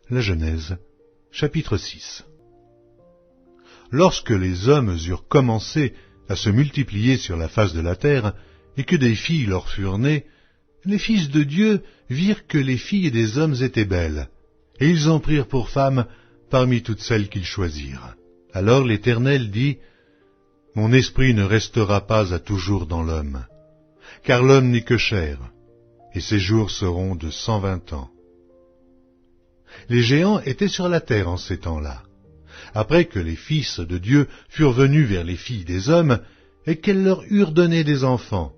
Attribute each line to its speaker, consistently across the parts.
Speaker 1: La Genèse, chapitre 6. Lorsque les hommes eurent commencé à se multiplier sur la face de la terre, et que des filles leur furent nées, les fils de Dieu virent que les filles des hommes étaient belles, et ils en prirent pour femmes parmi toutes celles qu'ils choisirent. Alors l'Éternel dit, « Mon esprit ne restera pas à toujours dans l'homme, car l'homme n'est que chair, et ses jours seront de 120 ans. » Les géants étaient sur la terre en ces temps-là, après que les fils de Dieu furent venus vers les filles des hommes, et qu'elles leur eurent donné des enfants.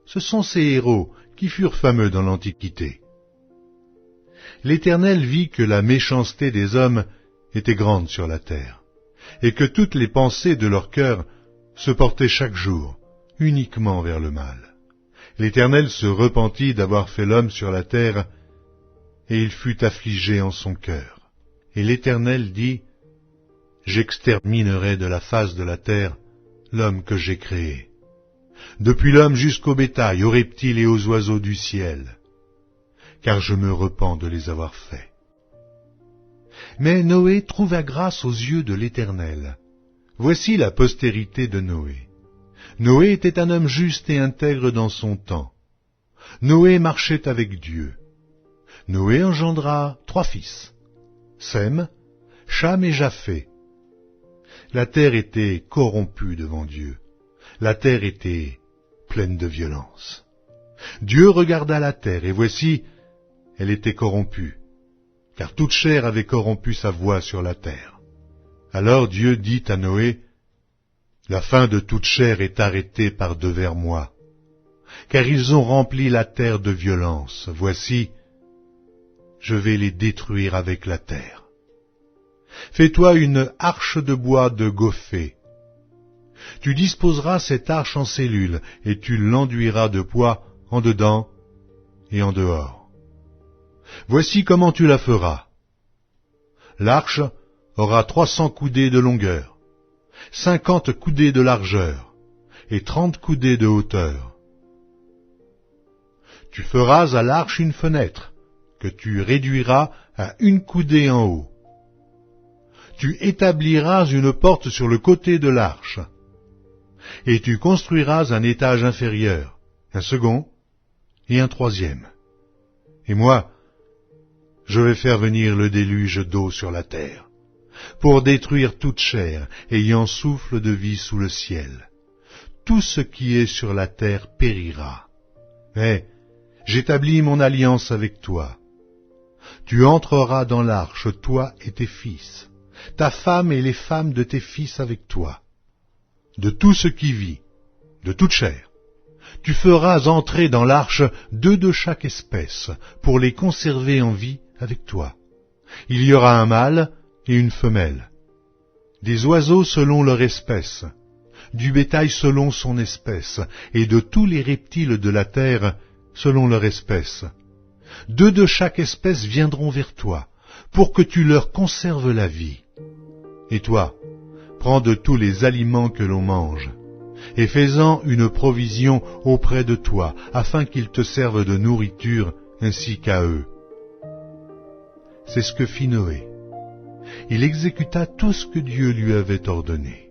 Speaker 1: Ce sont ces héros qui furent fameux dans l'Antiquité. L'Éternel vit que la méchanceté des hommes était grande sur la terre, et que toutes les pensées de leur cœur se portaient chaque jour uniquement vers le mal. L'Éternel se repentit d'avoir fait l'homme sur la terre, et il fut affligé en son cœur. Et l'Éternel dit, « J'exterminerai de la face de la terre l'homme que j'ai créé, depuis l'homme jusqu'au bétail, aux reptiles et aux oiseaux du ciel, car je me repens de les avoir faits. » Mais Noé trouva grâce aux yeux de l'Éternel. Voici la postérité de Noé. Noé était un homme juste et intègre dans son temps. Noé marchait avec Dieu. Noé engendra 3 fils, Sem, Cham et Japheth. La terre était corrompue devant Dieu. La terre était pleine de violence. Dieu regarda la terre, et voici, elle était corrompue, car toute chair avait corrompu sa voie sur la terre. Alors Dieu dit à Noé, « La fin de toute chair est arrêtée par devers moi, car ils ont rempli la terre de violence. Voici, je vais les détruire avec la terre. Fais-toi une arche de bois de gophée. Tu disposeras cette arche en cellules, et tu l'enduiras de poix en dedans et en dehors. Voici comment tu la feras. L'arche aura 300 coudées de longueur, 50 coudées de largeur, et 30 coudées de hauteur. Tu feras à l'arche une fenêtre, que tu réduiras à 1 coudée en haut. Tu établiras une porte sur le côté de l'arche, et tu construiras un étage inférieur, un second et un 3e. Et moi, je vais faire venir le déluge d'eau sur la terre, pour détruire toute chair ayant souffle de vie sous le ciel. Tout ce qui est sur la terre périra. Mais j'établis mon alliance avec toi. Tu entreras dans l'arche, toi et tes fils, ta femme et les femmes de tes fils avec toi. De tout ce qui vit, de toute chair, tu feras entrer dans l'arche 2 de chaque espèce, pour les conserver en vie avec toi. Il y aura un mâle et une femelle, des oiseaux selon leur espèce, du bétail selon son espèce, et de tous les reptiles de la terre selon leur espèce. 2 de chaque espèce viendront vers toi, pour que tu leur conserves la vie. Et toi, prends de tous les aliments que l'on mange, et fais-en une provision auprès de toi, afin qu'ils te servent de nourriture ainsi qu'à eux. C'est ce que fit Noé. Il exécuta tout ce que Dieu lui avait ordonné.